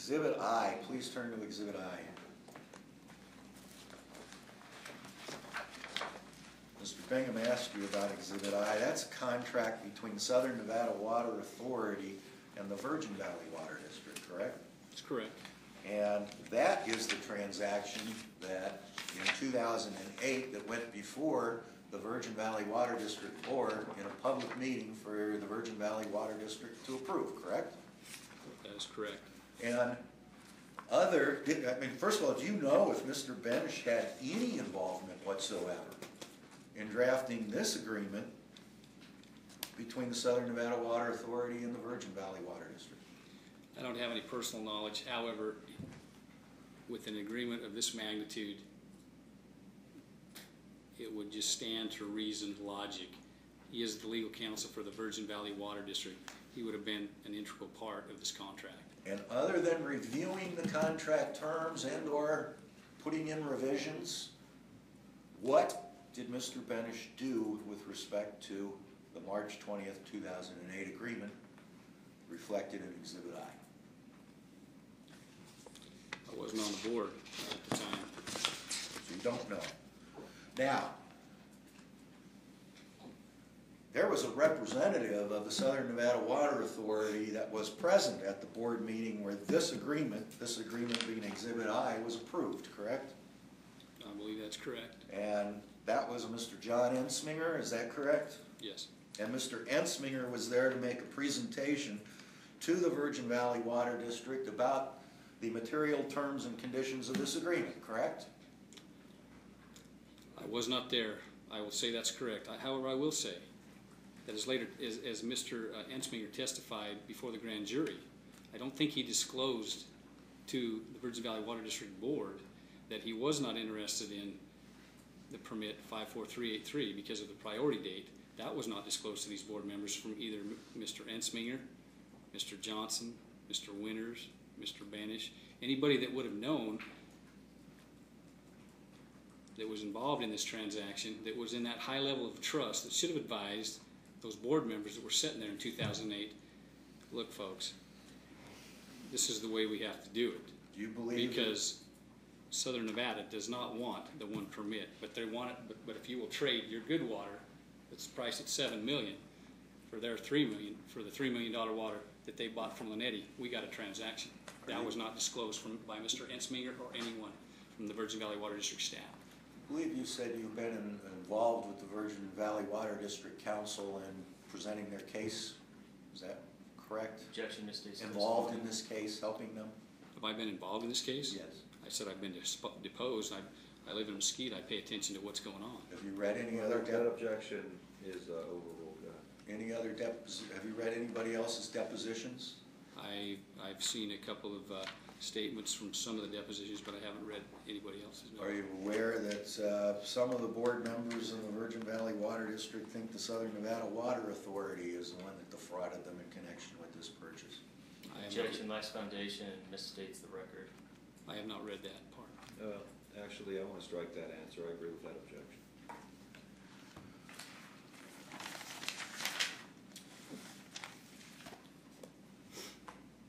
Exhibit I, please turn to Exhibit I. Mr. Bingham asked you about Exhibit I. That's a contract between Southern Nevada Water Authority and the Virgin Valley Water District, correct? That's correct. And that is the transaction that in 2008 that went before the Virgin Valley Water District Board in a public meeting for the Virgin Valley Water District to approve, correct? That is correct. And first of all, do you know if Mr. Benish had any involvement whatsoever in drafting this agreement between the Southern Nevada Water Authority and the Virgin Valley Water District? I don't have any personal knowledge. However, with an agreement of this magnitude, it would just stand to reasoned logic. He is the legal counsel for the Virgin Valley Water District. He would have been an integral part of this contract. And other than reviewing the contract terms and or putting in revisions, what did Mr. Benish do with respect to the March 20th, 2008 agreement reflected in Exhibit I? I wasn't on the board at the time. So you don't know. Now, there was a representative of the Southern Nevada Water Authority that was present at the board meeting where this agreement being Exhibit I, was approved, correct? I believe that's correct. And that was Mr. John Ensminger, is that correct? Yes. And Mr. Ensminger was there to make a presentation to the Virgin Valley Water District about the material terms and conditions of this agreement, correct? I was not there. I will say that's correct. However, I will say that as Mr. Ensminger testified before the grand jury, I don't think he disclosed to the Virgin Valley Water District Board that he was not interested in the permit 54383 because of the priority date. That was not disclosed to these board members from either Mr. Ensminger, Mr. Johnson, Mr. Winters, Mr. Banish, anybody that would have known that was involved in this transaction, that was in that high level of trust, that should have advised those board members that were sitting there in 2008, look folks, this is the way we have to do it. Do you believe because Southern Nevada does not want the one permit, but they want it. But if you will trade your good water, that's priced at $7 million, for their $3 million, for the $3 million water that they bought from Linetti, we got a transaction. That was not disclosed by Mr. Ensminger or anyone from the Virgin Valley Water District staff. I believe you said you've been involved with the Virgin Valley Water District Council in presenting their case. Is that correct? Objection, Mr. Davis. Involved in this case, helping them? Have I been involved in this case? Yes. I said I've been deposed. I live in Mesquite. I pay attention to what's going on. Have you read any other? That objection is overruled. Any other have you read anybody else's depositions? I've seen a couple of statements from some of the depositions, but I haven't read anybody else's. No. Are you aware that some of the board members in the Virgin Valley Water District think the Southern Nevada Water Authority is the one that defrauded them in connection with this purchase? Objection, Last Foundation misstates the record. I have not read that part. Actually, I want to strike that answer. I agree with that objection.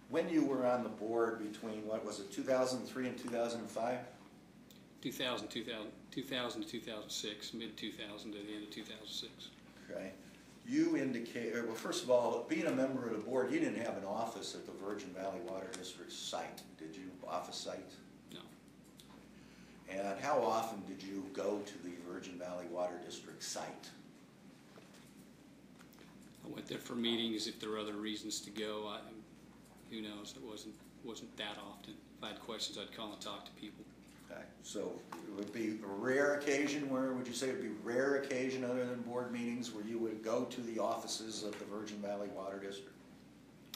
When you were on the board between, what was it, 2003 and 2005? 2000 to 2006, mid-2000 to the end of 2006. Okay. You indicate, well, first of all, being a member of the board, you didn't have an office at the Virgin Valley Water District site, did you? Office site? No. And how often did you go to the Virgin Valley Water District site? I went there for meetings. If there were other reasons to go, who knows? It wasn't that often. If I had questions, I'd call and talk to people. Okay. So it would be a rare occasion where, would you say it would be a rare occasion other than board meetings where you would go to the offices of the Virgin Valley Water District?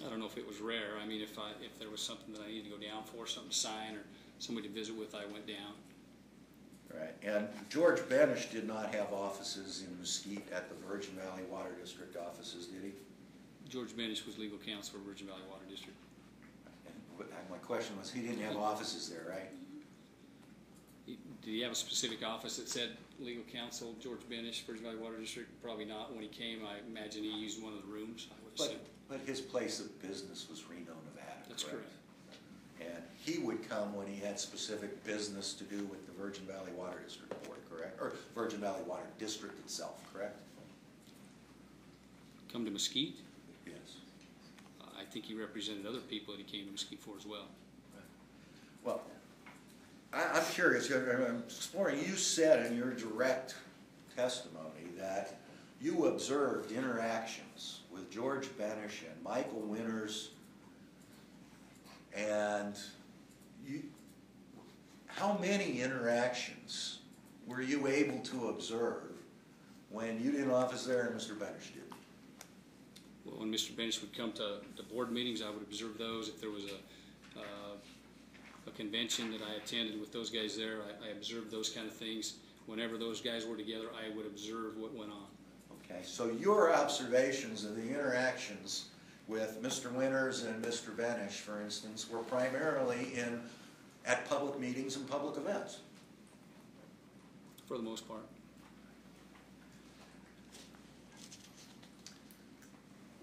I don't know if it was rare. I mean, if there was something that I needed to go down for, something to sign or somebody to visit with, I went down. Right. And George Banish did not have offices in Mesquite at the Virgin Valley Water District offices, did he? George Banish was legal counsel for Virgin Valley Water District. And my question was, he didn't have offices there, right? Did he have a specific office that said legal counsel, George Banish, Virgin Valley Water District? Probably not. When he came, I imagine he used one of the rooms, I would assume. But his place of business was Reno, Nevada. That's correct. come when he had specific business to do with the Virgin Valley Water District Board, correct? Or Virgin Valley Water District itself, correct? Come to Mesquite? Yes. I think he represented other people that he came to Mesquite for as well. Well, I'm curious, I'm exploring, you said in your direct testimony that you observed interactions with George Benish and Michael Winters, and how many interactions were you able to observe when you didn't office there and Mr. Benish did? Well, when Mr. Benish would come to the board meetings, I would observe those. If there was a convention that I attended with those guys there, I observed those kind of things. Whenever those guys were together, I would observe what went on. Okay, so your observations of the interactions with Mr. Winters and Mr. Benish, for instance, were primarily at public meetings and public events? For the most part.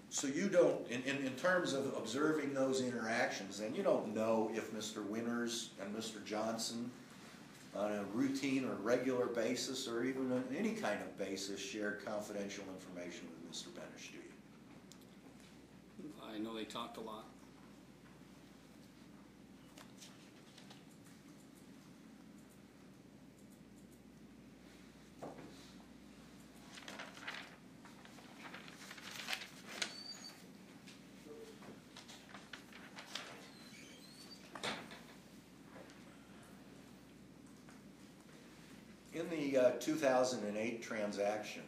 So you don't, in terms of observing those interactions, then you don't know if Mr. Winters and Mr. Johnson on a routine or regular basis or even on any kind of basis shared confidential information with Mr. Benish, do you? I know they talked a lot. In the 2008 transaction,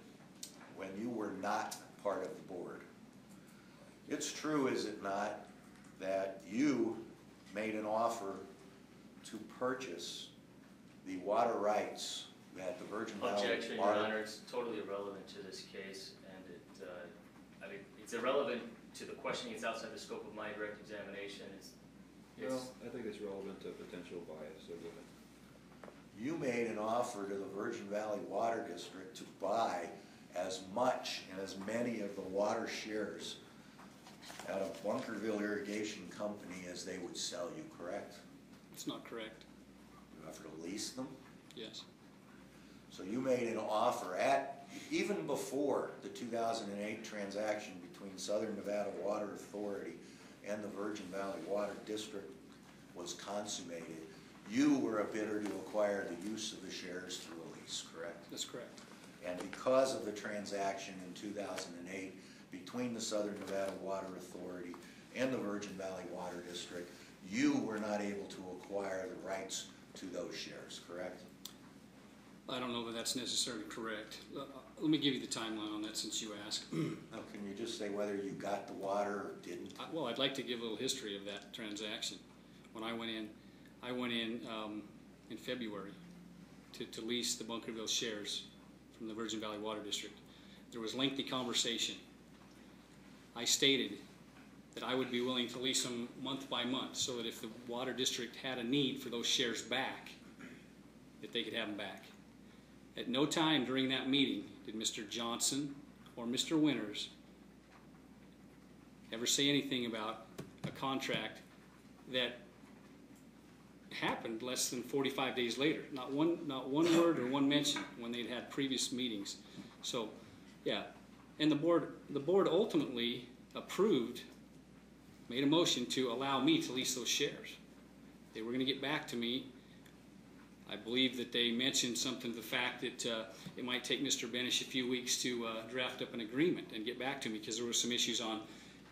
when you were not part of the board, it's true, is it not, that you made an offer to purchase the water rights that the Virgin Valley Objection, Your Water... Honor, it's totally irrelevant to this case, and I mean, it's irrelevant to the questioning. It's outside the scope of my direct examination. Well, I think it's relevant to potential bias, so go ahead. You made an offer to the Virgin Valley Water District to buy as much and as many of the water shares out of Bunkerville Irrigation Company as they would sell you, correct? It's not correct. You offered to lease them? Yes. So you made an offer even before the 2008 transaction between Southern Nevada Water Authority and the Virgin Valley Water District was consummated. You were a bidder to acquire the use of the shares through a lease, correct? That's correct. And because of the transaction in 2008 between the Southern Nevada Water Authority and the Virgin Valley Water District, you were not able to acquire the rights to those shares, correct? I don't know that that's necessarily correct. Let me give you the timeline on that since you asked. Now, can you just say whether you got the water or didn't? Well, I'd like to give a little history of that transaction. When I went in February to lease the Bunkerville shares from the Virgin Valley Water District. There was lengthy conversation. I stated that I would be willing to lease them month by month so that if the water district had a need for those shares back, that they could have them back. At no time during that meeting did Mr. Johnson or Mr. Winters ever say anything about a contract that happened less than 45 days later. Not one word or one mention when they'd had previous meetings. So, yeah, and the board ultimately approved, made a motion to allow me to lease those shares. They were going to get back to me. I believe that they mentioned something to the fact that it might take Mr. Benish a few weeks to draft up an agreement and get back to me because there were some issues on,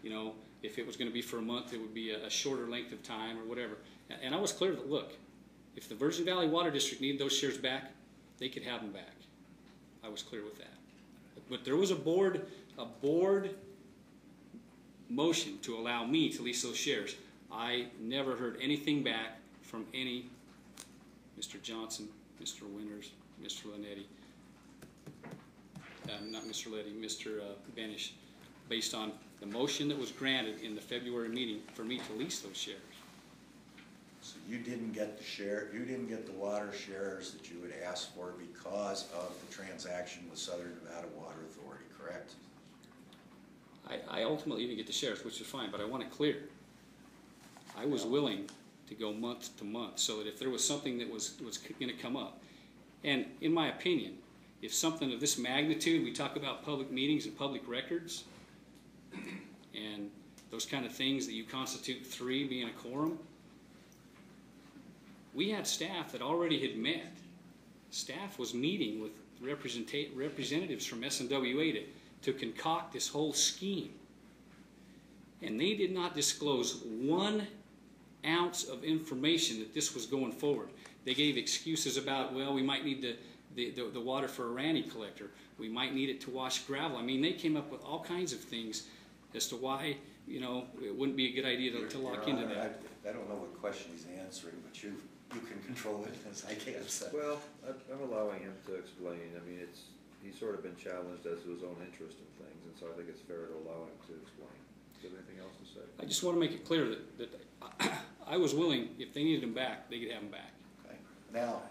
you know, if it was going to be for a month, it would be a shorter length of time or whatever. And I was clear that, look, if the Virgin Valley Water District needed those shares back, they could have them back. I was clear with that. But there was a board motion to allow me to lease those shares. I never heard anything back from any Mr. Johnson, Mr. Winters, Mr. Linetti, not Mr. Letty, Mr. Benish, based on the motion that was granted in the February meeting for me to lease those shares. So you didn't get the water shares that you had asked for because of the transaction with Southern Nevada Water Authority, correct? I ultimately didn't get the shares, which is fine, but I want it clear. I was willing to go month to month, so that if there was something that was going to come up. And in my opinion, if something of this magnitude, we talk about public meetings and public records, and those kind of things that you constitute 3 being a quorum, we had staff that already had met. Staff was meeting with representatives from SNWA to concoct this whole scheme. And they did not disclose 1 ounce of information that this was going forward. They gave excuses about, well, we might need the water for a Ranny collector. We might need it to wash gravel. I mean, they came up with all kinds of things as to why, you know, it wouldn't be a good idea to lock Your into Honor, that. I don't know what question he's answering, but you can control it as I can. So. Well, I'm allowing him to explain. I mean, he's sort of been challenged as to his own interest in things, and so I think it's fair to allow him to explain. Do you have anything else to say? I just want to make it clear that I was willing, if they needed him back, they could have him back. Okay. Now,